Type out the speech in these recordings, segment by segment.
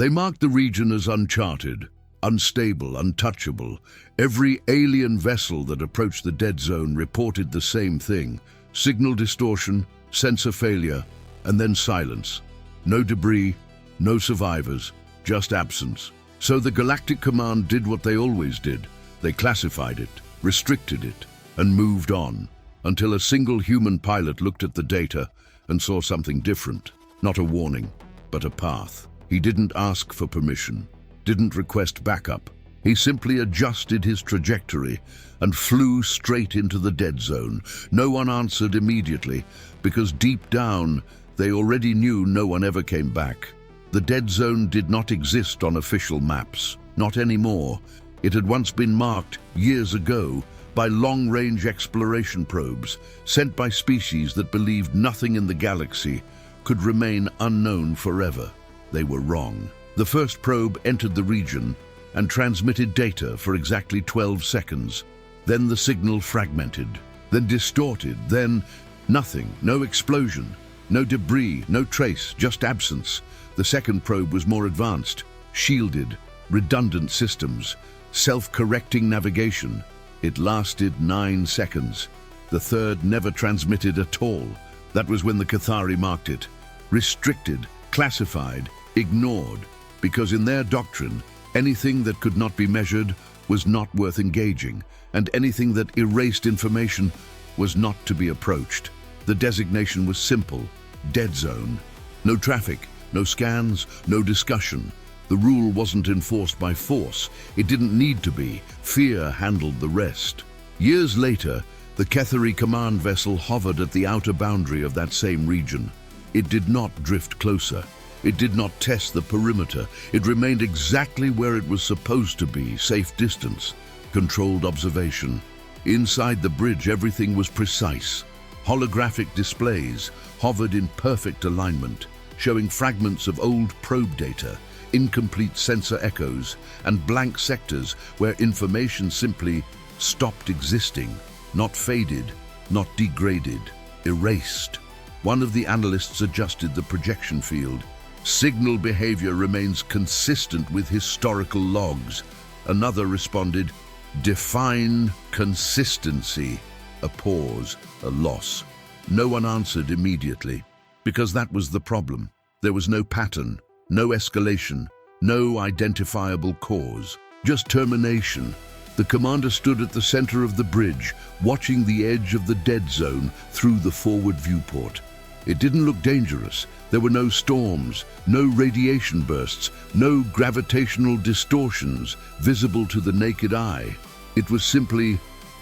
They marked the region as uncharted, unstable, untouchable. Every alien vessel that approached the dead zone reported the same thing: signal distortion, sensor failure, and then silence. No debris, no survivors, just absence. So the Galactic Command did what they always did. They classified it, restricted it, and moved on, until a single human pilot looked at the data and saw something different. Not a warning, but a path. He didn't ask for permission, didn't request backup. He simply adjusted his trajectory and flew straight into the dead zone. No one answered immediately, because deep down, they already knew no one ever came back. The dead zone did not exist on official maps, not anymore. It had once been marked, years ago, by long-range exploration probes sent by species that believed nothing in the galaxy could remain unknown forever. They were wrong. The first probe entered the region and transmitted data for exactly 12 seconds. Then the signal fragmented, then distorted, then nothing, no explosion, no debris, no trace, just absence. The second probe was more advanced, shielded, redundant systems, self-correcting navigation. It lasted 9 seconds. The third never transmitted at all. That was when the Cathari marked it. Restricted, classified, ignored, because in their doctrine, anything that could not be measured was not worth engaging, and anything that erased information was not to be approached. The designation was simple: dead zone. No traffic, no scans, no discussion. The rule wasn't enforced by force. It didn't need to be. Fear handled the rest. Years later, the Cathari command vessel hovered at the outer boundary of that same region. It did not drift closer. It did not test the perimeter. It remained exactly where it was supposed to be: safe distance, controlled observation. Inside the bridge, everything was precise. Holographic displays hovered in perfect alignment, showing fragments of old probe data, incomplete sensor echoes, and blank sectors where information simply stopped existing, not faded, not degraded, erased. One of the analysts adjusted the projection field. Signal behavior remains consistent with historical logs. Another responded, define consistency. A pause, a loss. No one answered immediately, because that was the problem. There was no pattern, no escalation, no identifiable cause, just termination. The commander stood at the center of the bridge, watching the edge of the dead zone through the forward viewport. It didn't look dangerous. There were no storms, no radiation bursts, no gravitational distortions visible to the naked eye. It was simply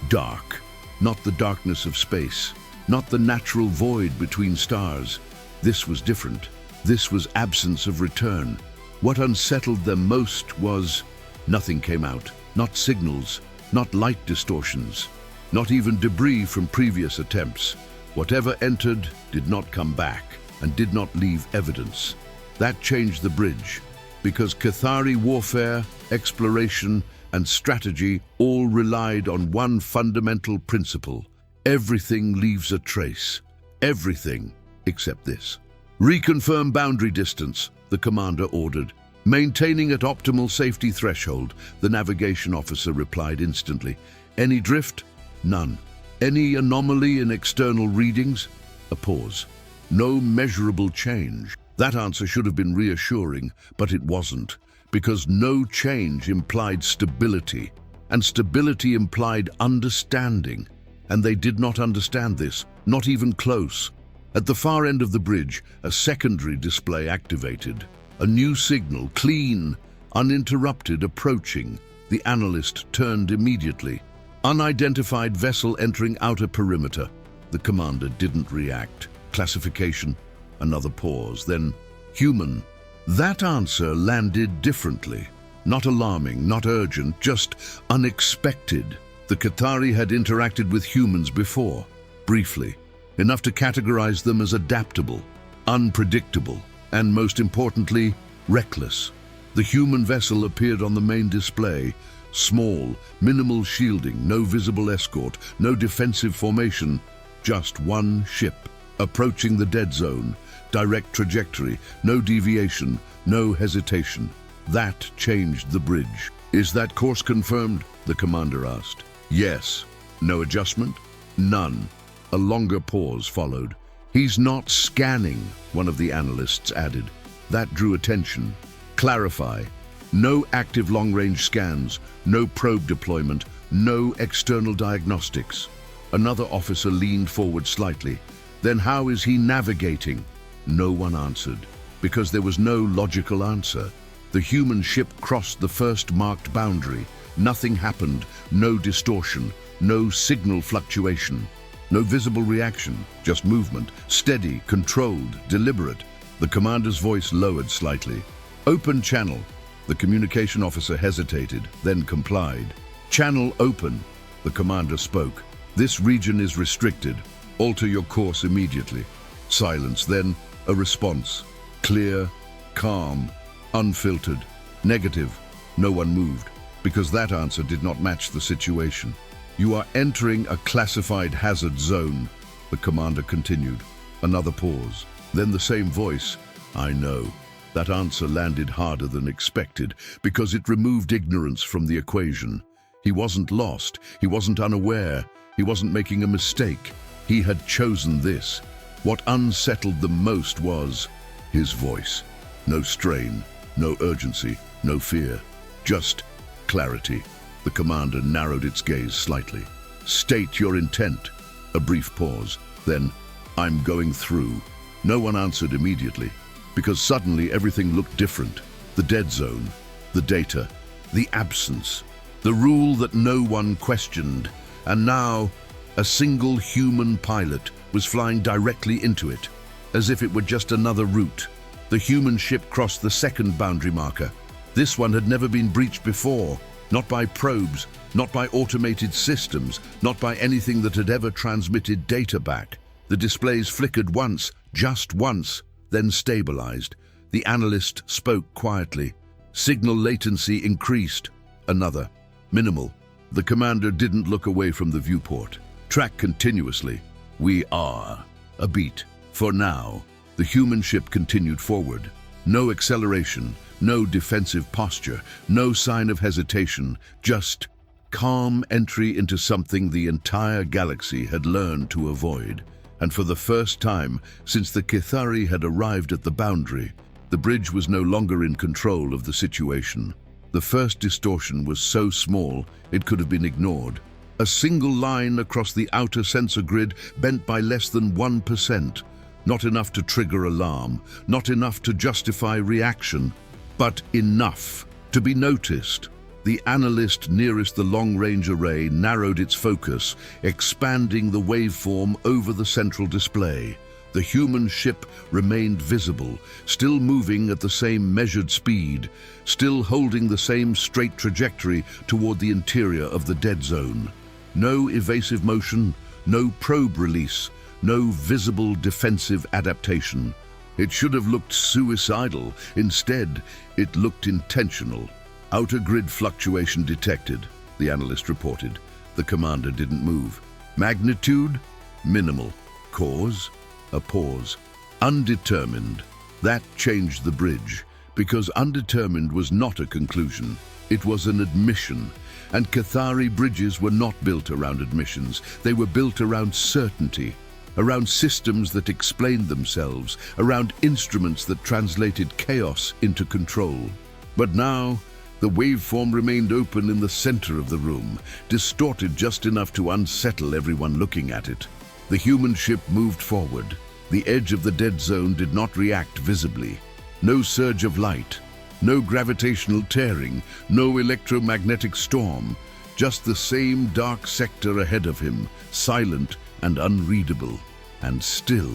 dark, not the darkness of space, not the natural void between stars. This was different. This was absence of return. What unsettled them most was nothing came out. Not signals, not light distortions, not even debris from previous attempts. Whatever entered did not come back and did not leave evidence. That changed the bridge, because Cathari warfare, exploration, and strategy all relied on one fundamental principle: everything leaves a trace. Everything except this. Reconfirm boundary distance, the commander ordered. Maintaining at optimal safety threshold, the navigation officer replied instantly. Any drift? None. Any anomaly in external readings? A pause. No measurable change. That answer should have been reassuring, but it wasn't, because no change implied stability, and stability implied understanding. And they did not understand this, not even close. At the far end of the bridge, a secondary display activated. A new signal, clean, uninterrupted, approaching. The analyst turned immediately. Unidentified vessel entering outer perimeter. The commander didn't react. Classification, another pause, then human. That answer landed differently. Not alarming, not urgent, just unexpected. The Cathari had interacted with humans before, briefly, enough to categorize them as adaptable, unpredictable, and most importantly, reckless. The human vessel appeared on the main display, small, minimal shielding, no visible escort, no defensive formation, just one ship, approaching the dead zone, direct trajectory, no deviation, no hesitation. That changed the bridge. "Is that course confirmed?" the commander asked. "Yes." "No adjustment?" "None." A longer pause followed. "He's not scanning," one of the analysts added. That drew attention. "Clarify. No active long-range scans, no probe deployment, no external diagnostics." Another officer leaned forward slightly. "Then how is he navigating?" No one answered, because there was no logical answer. The human ship crossed the first marked boundary. Nothing happened, no distortion, no signal fluctuation, no visible reaction, just movement, steady, controlled, deliberate. The commander's voice lowered slightly. "Open channel." The communication officer hesitated, then complied. "Channel open," the commander spoke. "This region is restricted. Alter your course immediately." Silence, then a response. Clear, calm, unfiltered, negative. No one moved, because that answer did not match the situation. "You are entering a classified hazard zone," the commander continued. Another pause. Then the same voice. "I know." That answer landed harder than expected, because it removed ignorance from the equation. He wasn't lost. He wasn't unaware. He wasn't making a mistake. He had chosen this. What unsettled them most was his voice. No strain, no urgency, no fear. Just clarity. The commander narrowed its gaze slightly. "State your intent." A brief pause. Then, "I'm going through." No one answered immediately, because suddenly everything looked different. The dead zone, the data, the absence, the rule that no one questioned. And now, a single human pilot was flying directly into it, as if it were just another route. The human ship crossed the second boundary marker. This one had never been breached before, not by probes, not by automated systems, not by anything that had ever transmitted data back. The displays flickered once, just once, then stabilized. The analyst spoke quietly. Signal latency increased. Another. Minimal. The commander didn't look away from the viewport. "Track continuously." "We are." A beat. For now. The human ship continued forward. No acceleration, no defensive posture, no sign of hesitation, just calm entry into something the entire galaxy had learned to avoid. And for the first time since the Kithari had arrived at the boundary, the bridge was no longer in control of the situation. The first distortion was so small it could have been ignored. A single line across the outer sensor grid bent by less than 1%. Not enough to trigger alarm, not enough to justify reaction, but enough to be noticed. The analyst nearest the long-range array narrowed its focus, expanding the waveform over the central display. The human ship remained visible, still moving at the same measured speed, still holding the same straight trajectory toward the interior of the dead zone. No evasive motion, no probe release, no visible defensive adaptation. It should have looked suicidal. Instead, it looked intentional. "Outer grid fluctuation detected," the analyst reported. The commander didn't move. "Magnitude? Minimal. Cause?" A pause. "Undetermined." That changed the bridge, because undetermined was not a conclusion. It was an admission. And Kithari bridges were not built around admissions. They were built around certainty, around systems that explained themselves, around instruments that translated chaos into control. But now, the waveform remained open in the center of the room, distorted just enough to unsettle everyone looking at it. The human ship moved forward. The edge of the dead zone did not react visibly. No surge of light, no gravitational tearing, no electromagnetic storm, just the same dark sector ahead of him, silent and unreadable. And still,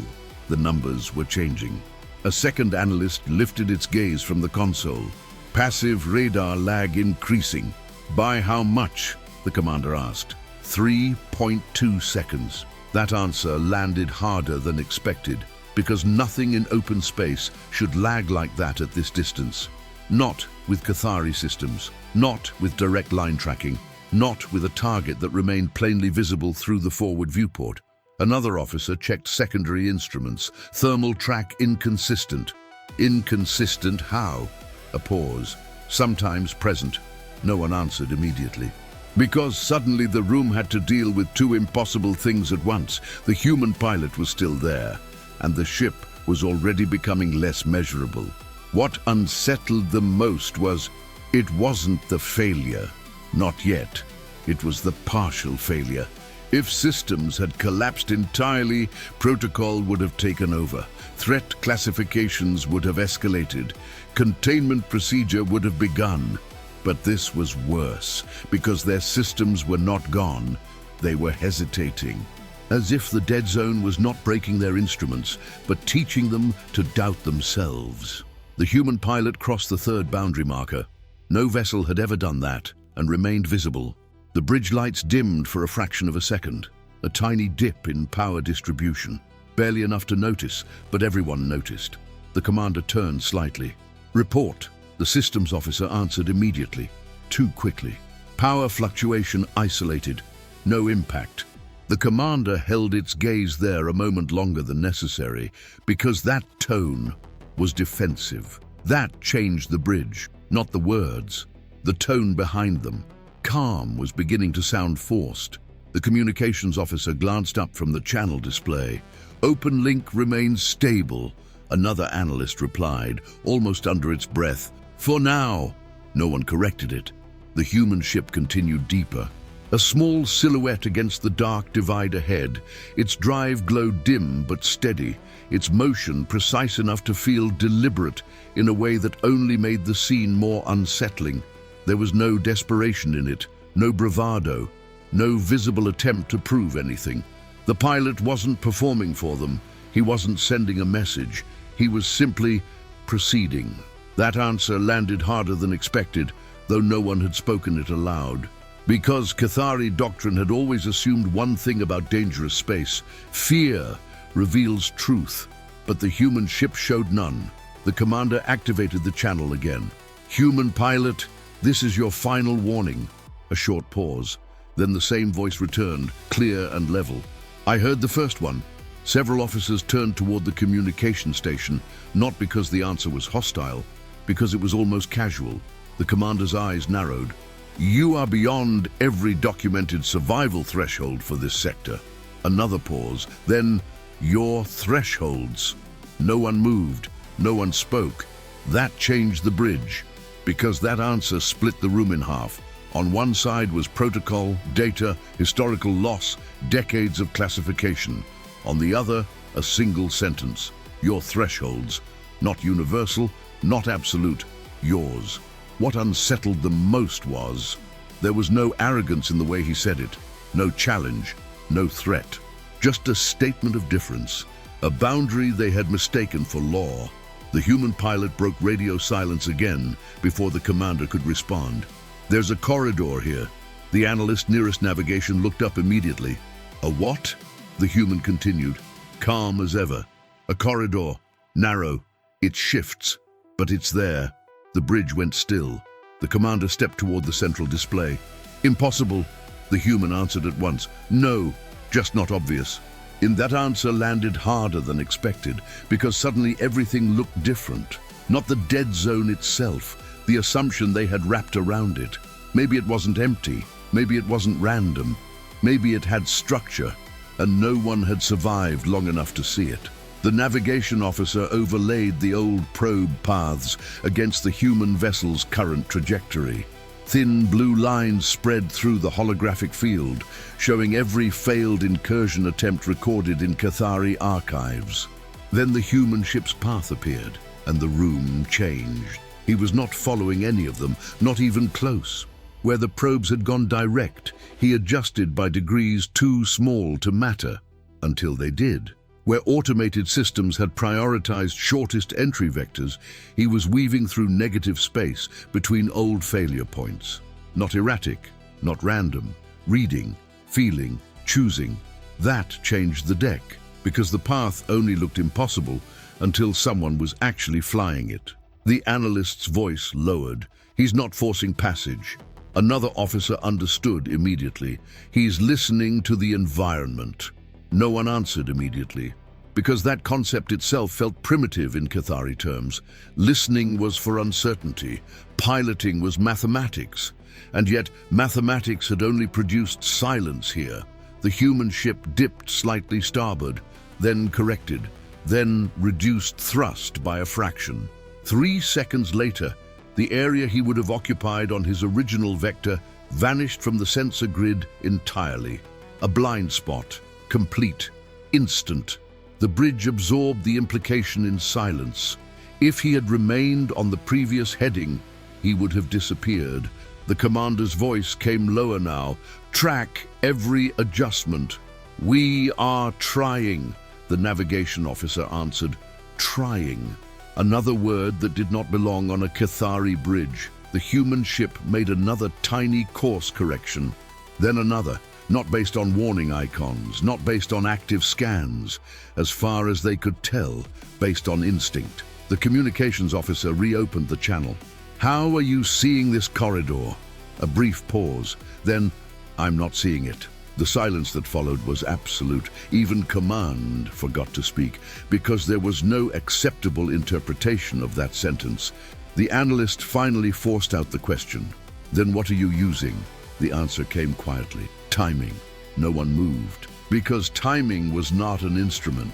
the numbers were changing. A second analyst lifted its gaze from the console. Passive radar lag increasing. "By how much?" the commander asked. 3.2 seconds. That answer landed harder than expected, because nothing in open space should lag like that at this distance. Not with Kithari systems, not with direct line tracking, not with a target that remained plainly visible through the forward viewport. Another officer checked secondary instruments. Thermal track inconsistent. Inconsistent how? A pause. Sometimes present. No one answered immediately. Because suddenly the room had to deal with two impossible things at once. The human pilot was still there, and the ship was already becoming less measurable. What unsettled them most was, it wasn't the failure. Not yet. It was the partial failure. If systems had collapsed entirely, protocol would have taken over. Threat classifications would have escalated. Containment procedure would have begun. But this was worse, because their systems were not gone. They were hesitating. As if the dead zone was not breaking their instruments, but teaching them to doubt themselves. The human pilot crossed the third boundary marker. No vessel had ever done that, and remained visible. The bridge lights dimmed for a fraction of a second. A tiny dip in power distribution. Barely enough to notice, but everyone noticed. The commander turned slightly. "Report." The systems officer answered immediately. Too quickly. Power fluctuation isolated. No impact. The commander held its gaze there a moment longer than necessary, because that tone was defensive. That changed the bridge, not the words. The tone behind them. Calm was beginning to sound forced. The communications officer glanced up from the channel display. "Open link remains stable," another analyst replied, almost under its breath. "For now." No one corrected it. The human ship continued deeper. A small silhouette against the dark divide ahead. Its drive glowed dim but steady, its motion precise enough to feel deliberate in a way that only made the scene more unsettling. There was no desperation in it, no bravado, no visible attempt to prove anything. The pilot wasn't performing for them. He wasn't sending a message. He was simply proceeding. That answer landed harder than expected, though no one had spoken it aloud. Because Cathari doctrine had always assumed one thing about dangerous space: fear reveals truth. But the human ship showed none. The commander activated the channel again. "Human pilot, this is your final warning." A short pause. Then the same voice returned, clear and level. "I heard the first one." Several officers turned toward the communication station, not because the answer was hostile, because it was almost casual. The commander's eyes narrowed. "You are beyond every documented survival threshold for this sector." Another pause. Then, "Your thresholds." No one moved. No one spoke. That changed the bridge, because that answer split the room in half. On one side was protocol, data, historical loss, decades of classification. On the other, a single sentence: "Your thresholds." Not universal, not absolute, yours. What unsettled them most was, there was no arrogance in the way he said it, no challenge, no threat. Just a statement of difference, a boundary they had mistaken for law. The human pilot broke radio silence again before the commander could respond. "There's a corridor here." The analyst nearest navigation looked up immediately. "A what?" The human continued, calm as ever. "A corridor, narrow. It shifts, but it's there." The bridge went still. The commander stepped toward the central display. "Impossible," the human answered at once. "No, just not obvious." In that answer landed harder than expected, because suddenly everything looked different. Not the dead zone itself, the assumption they had wrapped around it. Maybe it wasn't empty, maybe it wasn't random, maybe it had structure, and no one had survived long enough to see it. The navigation officer overlaid the old probe paths against the human vessel's current trajectory. Thin blue lines spread through the holographic field, showing every failed incursion attempt recorded in Cathari archives. Then the human ship's path appeared, and the room changed. He was not following any of them, not even close. Where the probes had gone direct, he adjusted by degrees too small to matter, until they did. Where automated systems had prioritized shortest entry vectors, he was weaving through negative space between old failure points. Not erratic, not random, reading, feeling, choosing. That changed the deck, because the path only looked impossible until someone was actually flying it. The analyst's voice lowered. "He's not forcing passage." Another officer understood immediately. "He's listening to the environment." No one answered immediately, because that concept itself felt primitive in Cathari terms. Listening was for uncertainty, piloting was mathematics, and yet mathematics had only produced silence here. The human ship dipped slightly starboard, then corrected, then reduced thrust by a fraction. 3 seconds later, the area he would have occupied on his original vector vanished from the sensor grid entirely. A blind spot, complete, instant. The bridge absorbed the implication in silence. If he had remained on the previous heading, he would have disappeared. The commander's voice came lower now. Track every adjustment. We are trying, the navigation officer answered. Trying. Another word that did not belong on a Cathari bridge. The human ship made another tiny course correction. Then another, not based on warning icons, not based on active scans. As far as they could tell, based on instinct. The communications officer reopened the channel. How are you seeing this corridor? A brief pause. Then, I'm not seeing it. The silence that followed was absolute. Even command forgot to speak, because there was no acceptable interpretation of that sentence. The analyst finally forced out the question. Then what are you using? The answer came quietly. Timing. No one moved. Because timing was not an instrument.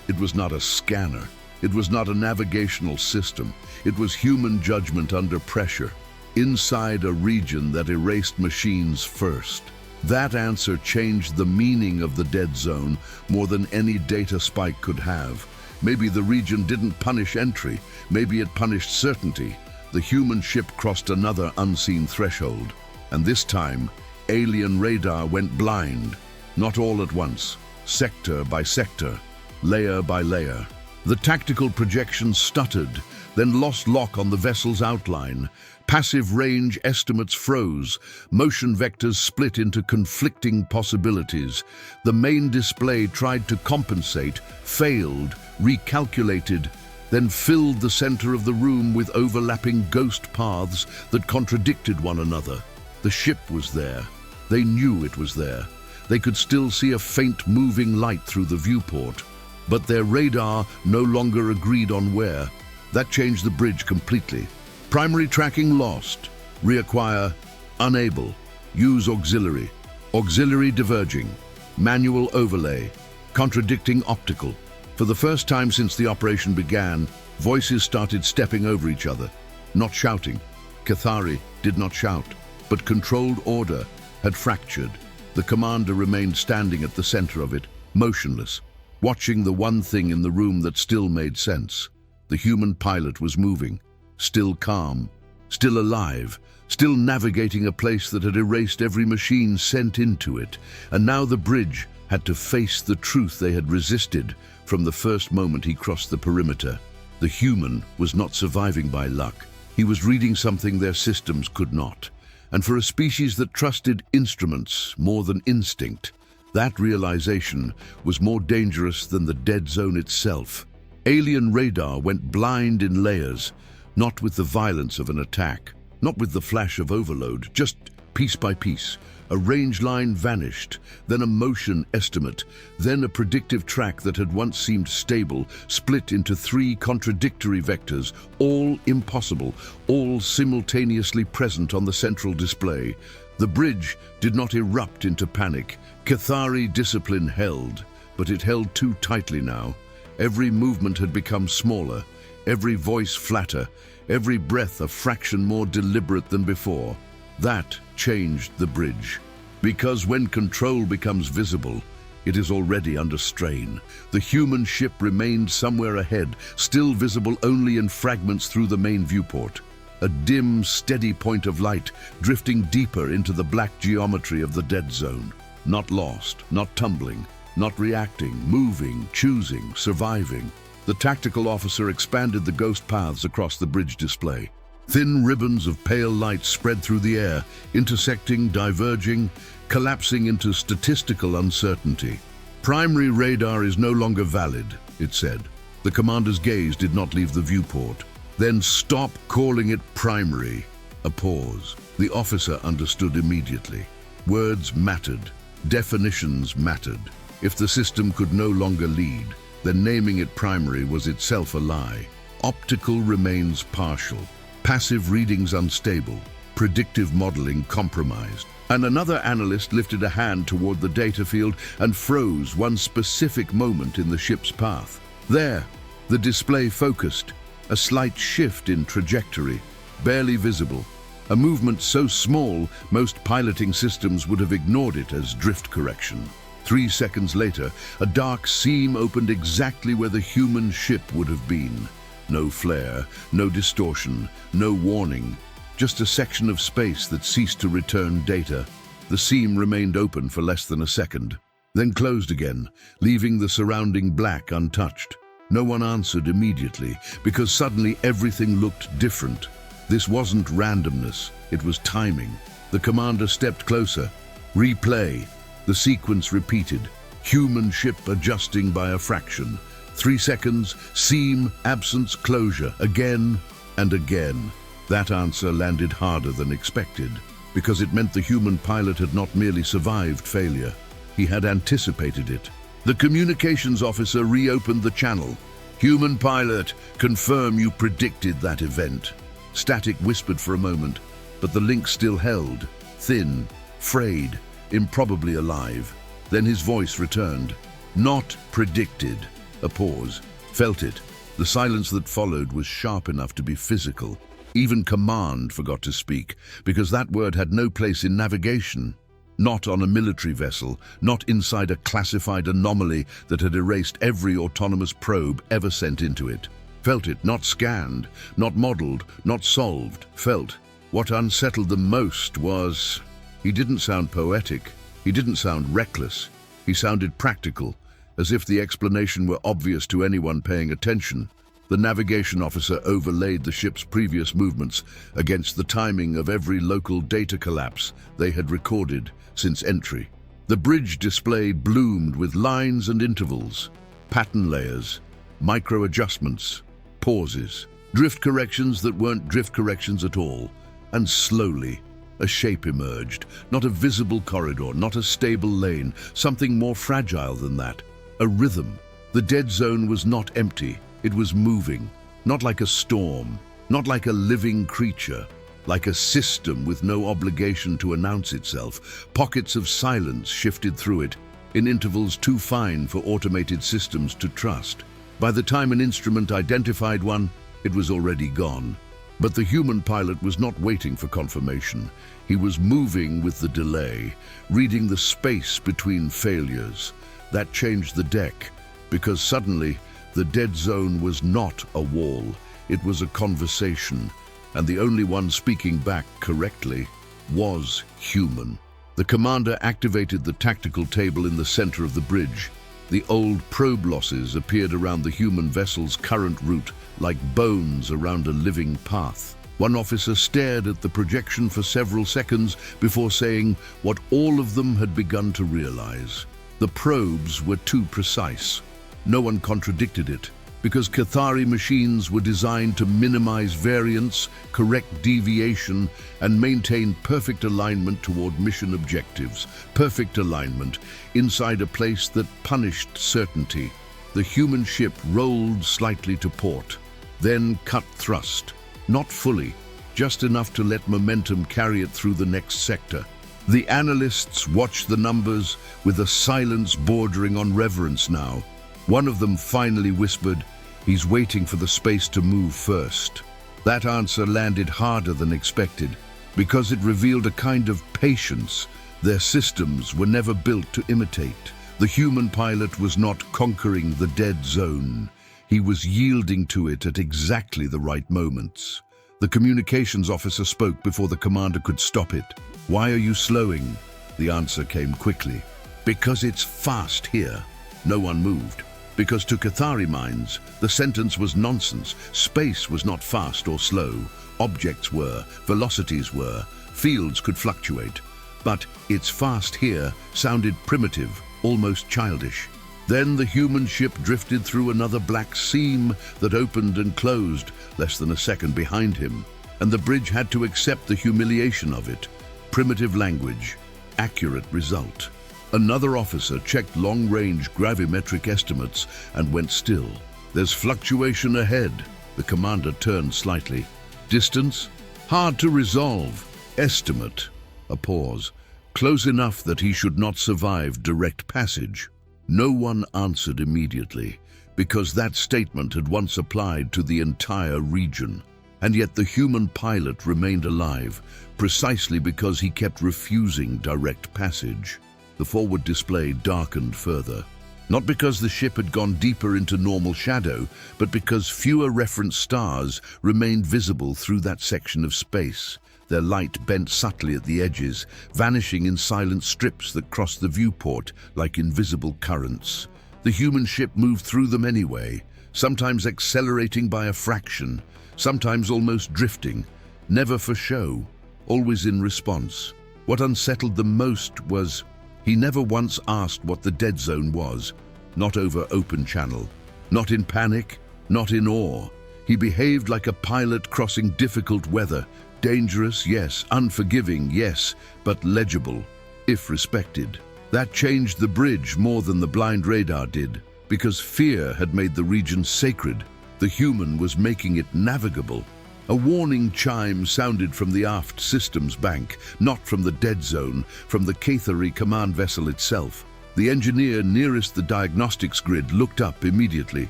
It was not a scanner. It was not a navigational system. It was human judgment under pressure, inside a region that erased machines first. That answer changed the meaning of the dead zone more than any data spike could have. Maybe the region didn't punish entry. Maybe it punished certainty. The human ship crossed another unseen threshold. And this time, alien radar went blind. Not all at once, sector by sector, layer by layer. The tactical projections stuttered, then lost lock on the vessel's outline. Passive range estimates froze. Motion vectors split into conflicting possibilities. The main display tried to compensate, failed, recalculated, then filled the center of the room with overlapping ghost paths that contradicted one another. The ship was there. They knew it was there. They could still see a faint moving light through the viewport. But their radar no longer agreed on where. That changed the bridge completely. Primary tracking lost. Reacquire unable. Use auxiliary. Auxiliary diverging. Manual overlay. Contradicting optical. For the first time since the operation began, voices started stepping over each other. Not shouting. Cathari did not shout, but controlled order had fractured. The commander remained standing at the center of it, motionless, watching the one thing in the room that still made sense. The human pilot was moving, still calm, still alive, still navigating a place that had erased every machine sent into it. And now the bridge had to face the truth they had resisted from the first moment he crossed the perimeter. The human was not surviving by luck. He was reading something their systems could not. And for a species that trusted instruments more than instinct, that realization was more dangerous than the dead zone itself. Alien radar went blind in layers, not with the violence of an attack, not with the flash of overload, just piece by piece. A range line vanished, then a motion estimate, then a predictive track that had once seemed stable, split into 3 contradictory vectors, all impossible, all simultaneously present on the central display. The bridge did not erupt into panic. Cathari discipline held, but it held too tightly now. Every movement had become smaller, every voice flatter, every breath a fraction more deliberate than before. That changed the bridge. Because when control becomes visible, it is already under strain. The human ship remained somewhere ahead, still visible only in fragments through the main viewport. A dim, steady point of light, drifting deeper into the black geometry of the dead zone. Not lost, not tumbling, not reacting, moving, choosing, surviving. The tactical officer expanded the ghost paths across the bridge display. Thin ribbons of pale light spread through the air, intersecting, diverging, collapsing into statistical uncertainty. Primary radar is no longer valid, it said. The commander's gaze did not leave the viewport. Then stop calling it primary. A pause. The officer understood immediately. Words mattered. Definitions mattered. If the system could no longer lead, then naming it primary was itself a lie. Optical remains partial, passive readings unstable, predictive modeling compromised. And another analyst lifted a hand toward the data field and froze one specific moment in the ship's path. There, the display focused, a slight shift in trajectory, barely visible. A movement so small, most piloting systems would have ignored it as drift correction. 3 seconds later, a dark seam opened exactly where the human ship would have been. No flare, no distortion, no warning. Just a section of space that ceased to return data. The seam remained open for less than a second, then closed again, leaving the surrounding black untouched. No one answered immediately, because suddenly everything looked different. This wasn't randomness, it was timing. The commander stepped closer. Replay. The sequence repeated. Human ship adjusting by a fraction. 3 seconds, seam, absence, closure, again and again. That answer landed harder than expected, because it meant the human pilot had not merely survived failure, he had anticipated it. The communications officer reopened the channel. "Human pilot, confirm you predicted that event." Static whispered for a moment, but the link still held, thin, frayed, improbably alive. Then his voice returned. "Not predicted." A pause. Felt it. The silence that followed was sharp enough to be physical. Even command forgot to speak, because that word had no place in navigation. Not on a military vessel, not inside a classified anomaly that had erased every autonomous probe ever sent into it. Felt it, not scanned, not modeled, not solved. Felt. What unsettled them most was... He didn't sound poetic. He didn't sound reckless. He sounded practical, as if the explanation were obvious to anyone paying attention. The navigation officer overlaid the ship's previous movements against the timing of every local data collapse they had recorded since entry. The bridge display bloomed with lines and intervals, pattern layers, micro-adjustments, pauses, drift corrections that weren't drift corrections at all. And slowly, a shape emerged, not a visible corridor, not a stable lane, something more fragile than that, a rhythm. The dead zone was not empty. It was moving, not like a storm, not like a living creature, like a system with no obligation to announce itself. Pockets of silence shifted through it, in intervals too fine for automated systems to trust. By the time an instrument identified one, it was already gone. But the human pilot was not waiting for confirmation. He was moving with the delay, reading the space between failures. That changed the deck, because suddenly, the dead zone was not a wall, it was a conversation, and the only one speaking back correctly was human. The commander activated the tactical table in the center of the bridge. The old probe losses appeared around the human vessel's current route like bones around a living path. One officer stared at the projection for several seconds before saying what all of them had begun to realize. The probes were too precise. No one contradicted it, because Cathari machines were designed to minimize variance, correct deviation, and maintain perfect alignment toward mission objectives. Perfect alignment inside a place that punished certainty. The human ship rolled slightly to port, then cut thrust. Not fully, just enough to let momentum carry it through the next sector. The analysts watched the numbers with a silence bordering on reverence now. One of them finally whispered, "He's waiting for the space to move first." That answer landed harder than expected, because it revealed a kind of patience their systems were never built to imitate. The human pilot was not conquering the dead zone. He was yielding to it at exactly the right moments. The communications officer spoke before the commander could stop it. "Why are you slowing?" The answer came quickly. "Because it's fast here." No one moved. Because to Cathari minds, the sentence was nonsense. Space was not fast or slow. Objects were, velocities were, fields could fluctuate. But "it's fast here" sounded primitive, almost childish. Then the human ship drifted through another black seam that opened and closed less than a second behind him, and the bridge had to accept the humiliation of it. Primitive language, accurate result. Another officer checked long-range gravimetric estimates and went still. There's fluctuation ahead. The commander turned slightly. Distance? Hard to resolve. Estimate. A pause. Close enough that he should not survive direct passage. No one answered immediately, because that statement had once applied to the entire region. And yet the human pilot remained alive, precisely because he kept refusing direct passage. The forward display darkened further. Not because the ship had gone deeper into normal shadow, but because fewer reference stars remained visible through that section of space. Their light bent subtly at the edges, vanishing in silent strips that crossed the viewport like invisible currents. The human ship moved through them anyway, sometimes accelerating by a fraction, sometimes almost drifting, never for show, always in response. What unsettled them most was he never once asked what the dead zone was, not over open channel, not in panic, not in awe. He behaved like a pilot crossing difficult weather, dangerous, yes, unforgiving, yes, but legible, if respected. That changed the bridge more than the blind radar did, because fear had made the region sacred. The human was making it navigable. A warning chime sounded from the aft systems bank, not from the dead zone, from the Cathari command vessel itself. The engineer nearest the diagnostics grid looked up immediately.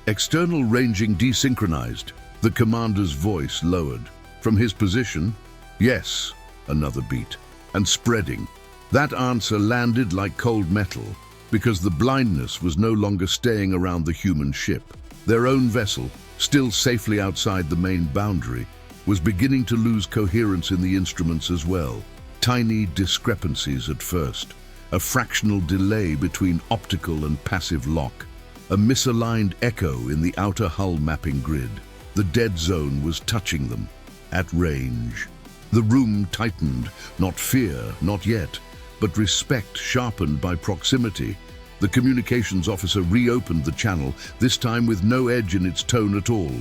External ranging desynchronized. The commander's voice lowered. From his position, yes, another beat, and spreading. That answer landed like cold metal, because the blindness was no longer staying around the human ship. Their own vessel, still safely outside the main boundary, was beginning to lose coherence in the instruments as well. Tiny discrepancies at first, a fractional delay between optical and passive lock, a misaligned echo in the outer hull mapping grid. The dead zone was touching them, at range. The room tightened, not fear, not yet, but respect sharpened by proximity. The communications officer reopened the channel, this time with no edge in its tone at all.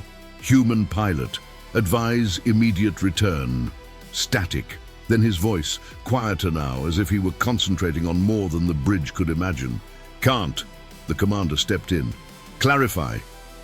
Human pilot. Advise immediate return. Static. Then his voice, quieter now, as if he were concentrating on more than the bridge could imagine. Can't. The commander stepped in. Clarify.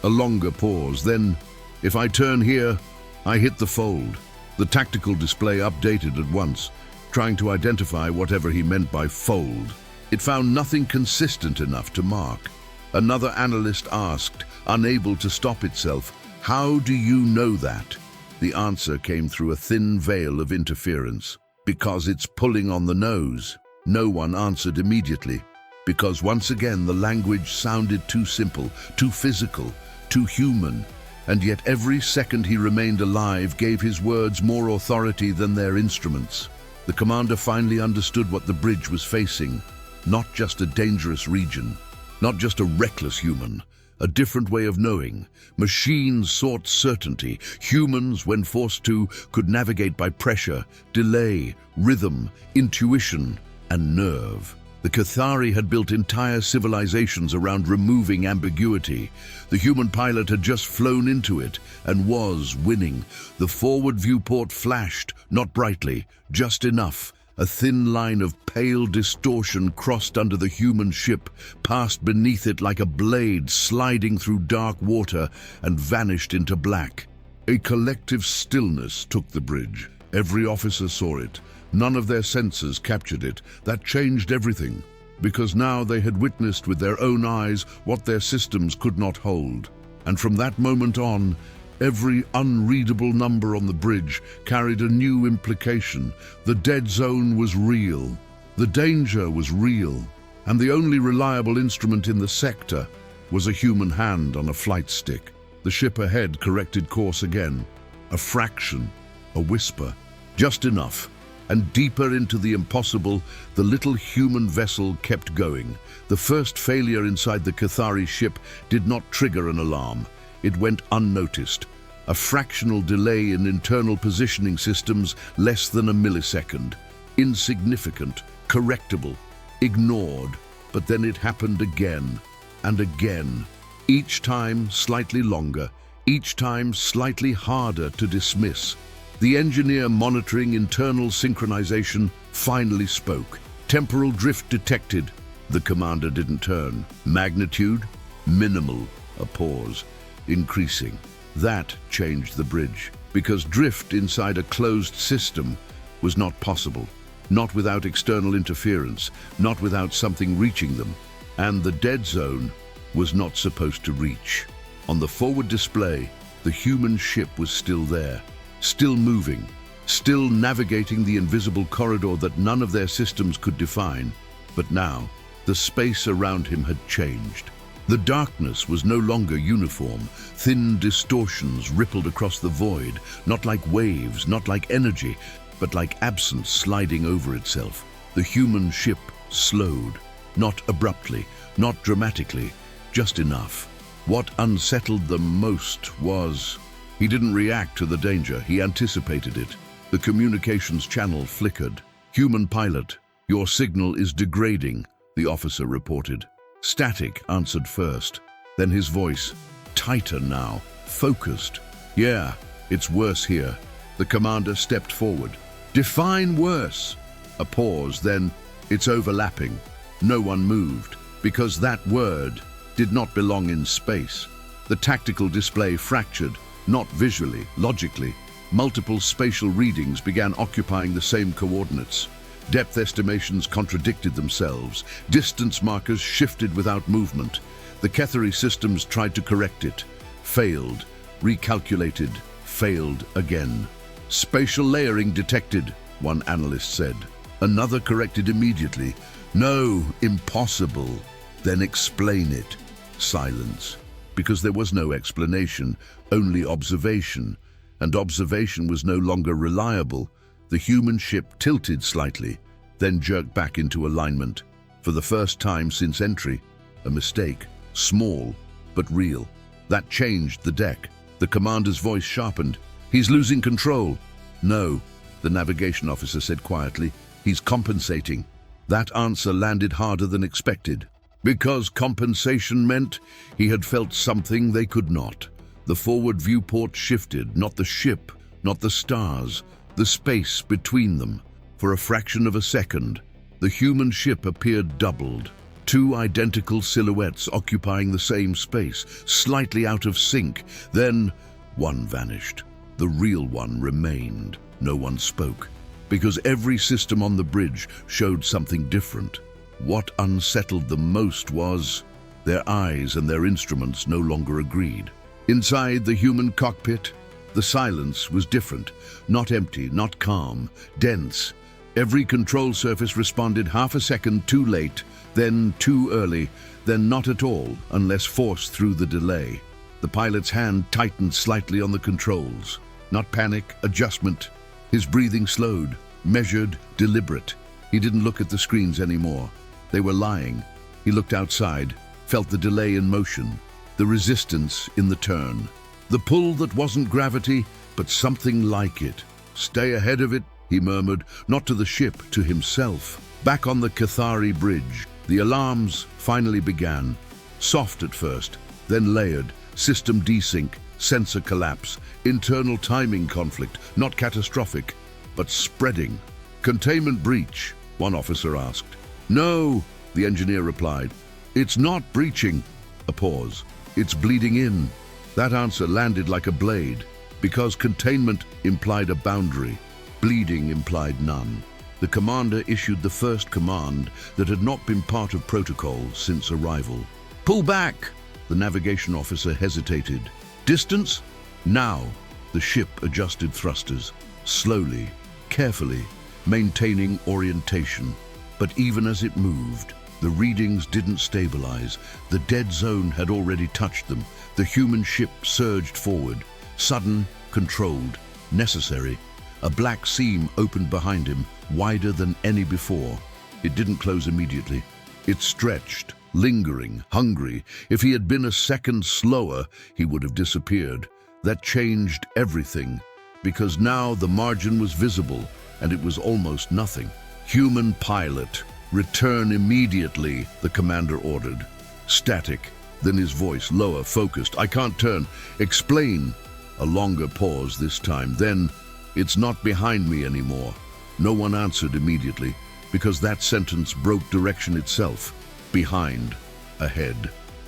A longer pause. Then, if I turn here, I hit the fold. The tactical display updated at once, trying to identify whatever he meant by fold. It found nothing consistent enough to mark. Another analyst asked, unable to stop itself, "How do you know that?" The answer came through a thin veil of interference. Because it's pulling on the nose. No one answered immediately, because once again the language sounded too simple, too physical, too human, and yet every second he remained alive gave his words more authority than their instruments. The commander finally understood what the bridge was facing. Not just a dangerous region, not just a reckless human, a different way of knowing. Machines sought certainty. Humans, when forced to, could navigate by pressure, delay, rhythm, intuition, and nerve. The Cathari had built entire civilizations around removing ambiguity. The human pilot had just flown into it and was winning. The forward viewport flashed, not brightly, just enough. A thin line of pale distortion crossed under the human ship, passed beneath it like a blade sliding through dark water, and vanished into black. A collective stillness took the bridge. Every officer saw it. None of their senses captured it. That changed everything, because now they had witnessed with their own eyes what their systems could not hold. And from that moment on, every unreadable number on the bridge carried a new implication. The dead zone was real. The danger was real. And the only reliable instrument in the sector was a human hand on a flight stick. The ship ahead corrected course again. A fraction, a whisper, just enough. And deeper into the impossible, the little human vessel kept going. The first failure inside the Cathari ship did not trigger an alarm. It went unnoticed. A fractional delay in internal positioning systems, less than a millisecond. Insignificant, correctable, ignored. But then it happened again and again. Each time slightly longer, each time slightly harder to dismiss. The engineer monitoring internal synchronization finally spoke. Temporal drift detected. The commander didn't turn. Magnitude? Minimal. A pause. Increasing. That changed the bridge, because drift inside a closed system was not possible. Not without external interference, not without something reaching them. And the dead zone was not supposed to reach. On the forward display, the human ship was still there, still moving, still navigating the invisible corridor that none of their systems could define. But now, the space around him had changed. The darkness was no longer uniform. Thin distortions rippled across the void, not like waves, not like energy, but like absence sliding over itself. The human ship slowed, not abruptly, not dramatically, just enough. What unsettled them most was, he didn't react to the danger, he anticipated it. The communications channel flickered. "Human pilot, your signal is degrading," the officer reported. Static answered first, then his voice, tighter now, focused. "Yeah, it's worse here." The commander stepped forward. "Define worse." A pause, then, "It's overlapping." No one moved, because that word did not belong in space. The tactical display fractured, not visually, logically. Multiple spatial readings began occupying the same coordinates. Depth estimations contradicted themselves. Distance markers shifted without movement. The Ketheri systems tried to correct it. Failed. Recalculated. Failed again. "Spatial layering detected," one analyst said. Another corrected immediately. "No, impossible." "Then explain it." Silence. Because there was no explanation, only observation. And observation was no longer reliable. The human ship tilted slightly, then jerked back into alignment. For the first time since entry, a mistake, small but real. That changed the deck. The commander's voice sharpened. "He's losing control." "No," the navigation officer said quietly. "He's compensating." That answer landed harder than expected. Because compensation meant he had felt something they could not. The forward viewport shifted, not the ship, not the stars, the space between them. For a fraction of a second, the human ship appeared doubled. Two identical silhouettes occupying the same space, slightly out of sync. Then one vanished. The real one remained. No one spoke, because every system on the bridge showed something different. What unsettled them most was their eyes and their instruments no longer agreed. Inside the human cockpit, the silence was different, not empty, not calm, dense. Every control surface responded half a second too late, then too early, then not at all unless forced through the delay. The pilot's hand tightened slightly on the controls. Not panic, adjustment. His breathing slowed, measured, deliberate. He didn't look at the screens anymore. They were lying. He looked outside, felt the delay in motion, the resistance in the turn. The pull that wasn't gravity, but something like it. "Stay ahead of it," he murmured, not to the ship, to himself. Back on the Ketheri bridge, the alarms finally began. Soft at first, then layered. System desync, sensor collapse, internal timing conflict, not catastrophic, but spreading. "Containment breach?" one officer asked. "No," the engineer replied. "It's not breaching." A pause. "It's bleeding in." That answer landed like a blade, because containment implied a boundary. Bleeding implied none. The commander issued the first command that had not been part of protocol since arrival. "Pull back!" The navigation officer hesitated. "Distance?" "Now." The ship adjusted thrusters, slowly, carefully, maintaining orientation. But even as it moved, the readings didn't stabilize. The dead zone had already touched them. The human ship surged forward, sudden, controlled, necessary. A black seam opened behind him, wider than any before. It didn't close immediately. It stretched, lingering, hungry. If he had been a second slower, he would have disappeared. That changed everything, because now the margin was visible, and it was almost nothing. "Human pilot, return immediately," the commander ordered. Static, then his voice lower, focused. "I can't turn. Explain." A longer pause this time. Then, "It's not behind me anymore." No one answered immediately. because that sentence broke direction itself. Behind, ahead.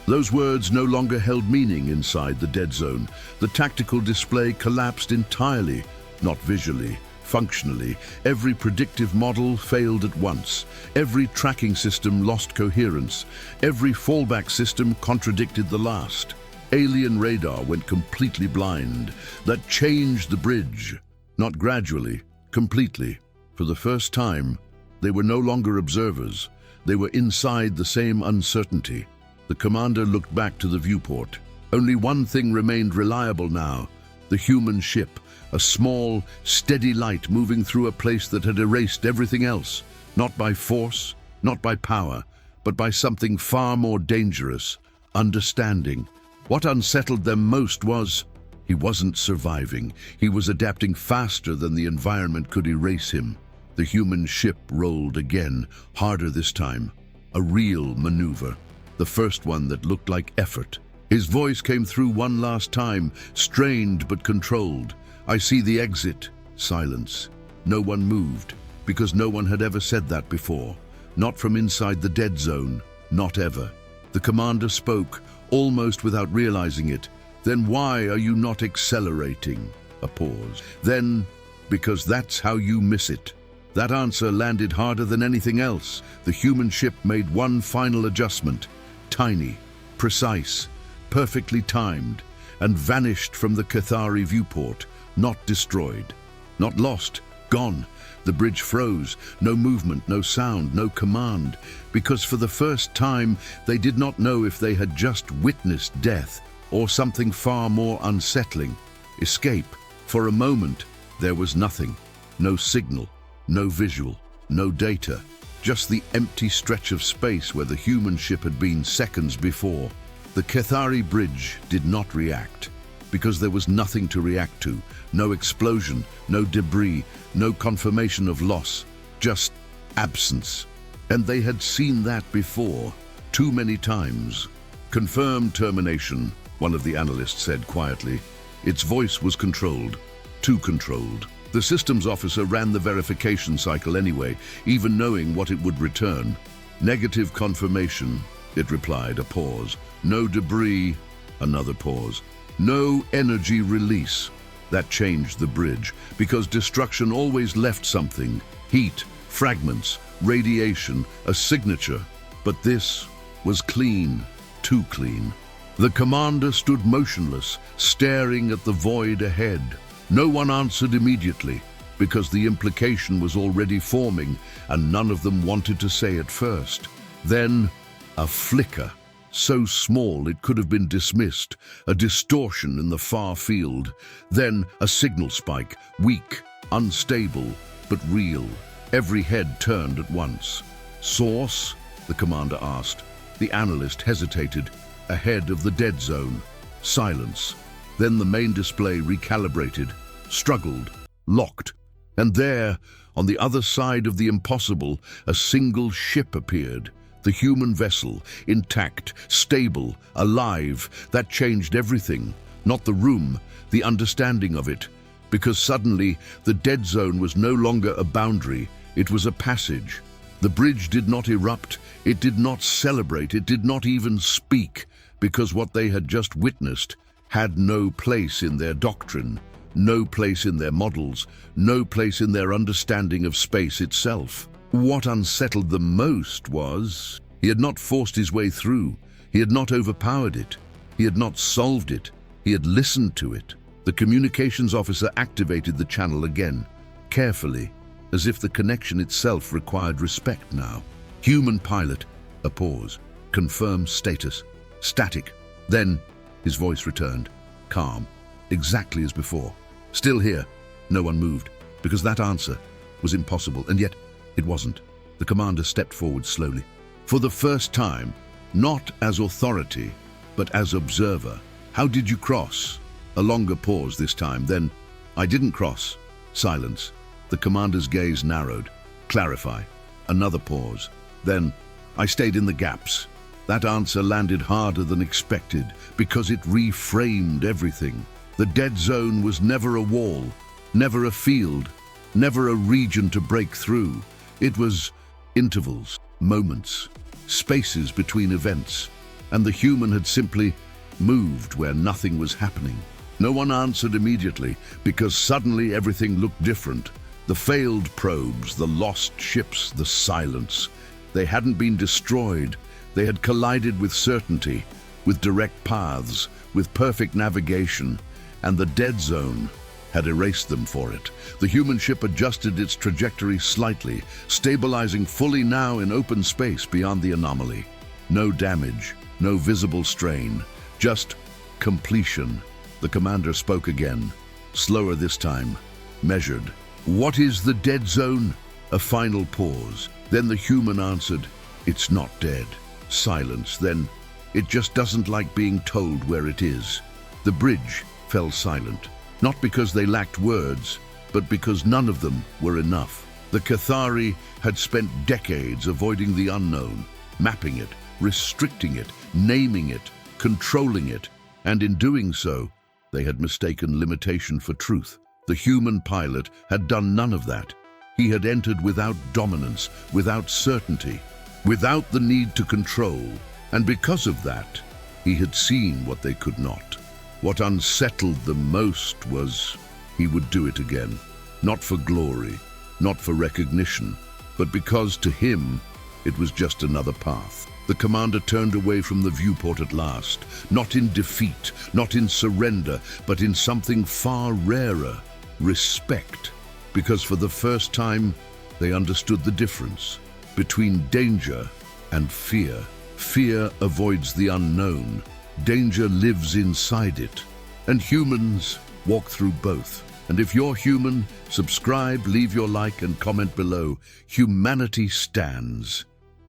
Those words no longer held meaning inside the dead zone. The tactical display collapsed entirely, not visually, functionally. Every predictive model failed at once. Every tracking system lost coherence. Every fallback system contradicted the last. Alien radar went completely blind. That changed the bridge. Not gradually, completely. For the first time, they were no longer observers. They were inside the same uncertainty. The commander looked back to the viewport. Only one thing remained reliable now: the human ship, a small, steady light moving through a place that had erased everything else, not by force, not by power, but by something far more dangerous: understanding. What unsettled them most was he wasn't surviving. He was adapting faster than the environment could erase him. The human ship rolled again, harder this time. A real maneuver. The first one that looked like effort. His voice came through one last time, strained but controlled. "I see the exit." Silence. No one moved, because no one had ever said that before. Not from inside the dead zone. Not ever. The commander spoke, almost without realizing it. "Then why are you not accelerating?" A pause. "Then, because that's how you miss it." That answer landed harder than anything else. The human ship made one final adjustment. Tiny, precise, perfectly timed, and vanished from the Cathari viewport, not destroyed, not lost, gone. The bridge froze, no movement, no sound, no command, because for the first time they did not know if they had just witnessed death or something far more unsettling. Escape. For a moment, there was nothing. No signal, no visual, no data. Just the empty stretch of space where the human ship had been seconds before. The Cathari bridge did not react, because there was nothing to react to. No explosion, no debris, no confirmation of loss, just absence. And they had seen that before, too many times. "Confirmed termination," one of the analysts said quietly. Its voice was controlled, too controlled. The systems officer ran the verification cycle anyway, even knowing what it would return. "Negative confirmation," it replied, a pause. "No debris," another pause. "No energy release." That changed the bridge, because destruction always left something. Heat, fragments, radiation, a signature. But this was clean, too clean. The commander stood motionless, staring at the void ahead. No one answered immediately, because the implication was already forming, and none of them wanted to say it first. Then, a flicker, so small it could have been dismissed, a distortion in the far field. Then, a signal spike, weak, unstable, but real. Every head turned at once. "Source?" the commander asked. The analyst hesitated, ahead of the dead zone. Silence. Then the main display recalibrated, struggled, locked. And there, on the other side of the impossible, a single ship appeared. The human vessel, intact, stable, alive. That changed everything. Not the room, the understanding of it. Because suddenly, the dead zone was no longer a boundary, it was a passage. The bridge did not erupt, it did not celebrate, it did not even speak, because what they had just witnessed had no place in their doctrine, no place in their models, no place in their understanding of space itself. What unsettled them most was, he had not forced his way through, he had not overpowered it, he had not solved it, he had listened to it. The communications officer activated the channel again, carefully, as if the connection itself required respect now. "Human pilot," a pause. "Confirm status." "Static." Then, his voice returned, calm, exactly as before. "Still here." No one moved, because that answer was impossible, and yet it wasn't. The commander stepped forward slowly. For the first time, not as authority, but as observer. "How did you cross?" A longer pause this time, then, "I didn't cross." Silence. The commander's gaze narrowed. "Clarify." Another pause. Then, "I stayed in the gaps." That answer landed harder than expected, because it reframed everything. The dead zone was never a wall, never a field, never a region to break through. It was intervals, moments, spaces between events, and the human had simply moved where nothing was happening. No one answered immediately, because suddenly everything looked different. The failed probes, the lost ships, the silence. They hadn't been destroyed. They had collided with certainty, with direct paths, with perfect navigation, and the dead zone had erased them for it. The human ship adjusted its trajectory slightly, stabilizing fully now in open space beyond the anomaly. No damage, no visible strain, just completion. The commander spoke again, slower this time, measured. "What is the dead zone?" A final pause. Then the human answered, "It's not dead." Silence. Then, "It just doesn't like being told where it is." The bridge fell silent, not because they lacked words, but because none of them were enough. The Cathari had spent decades avoiding the unknown, mapping it, restricting it, naming it, controlling it, and in doing so, they had mistaken limitation for truth. The human pilot had done none of that. He had entered without dominance, without certainty, without the need to control, and because of that, he had seen what they could not. What unsettled them most was he would do it again, not for glory, not for recognition, but because to him it was just another path. The commander turned away from the viewport at last, not in defeat, not in surrender, but in something far rarer, respect, because for the first time they understood the difference between danger and fear. Fear avoids the unknown. Danger lives inside it. And humans walk through both. And if you're human, subscribe, leave your like and comment below. Humanity stands.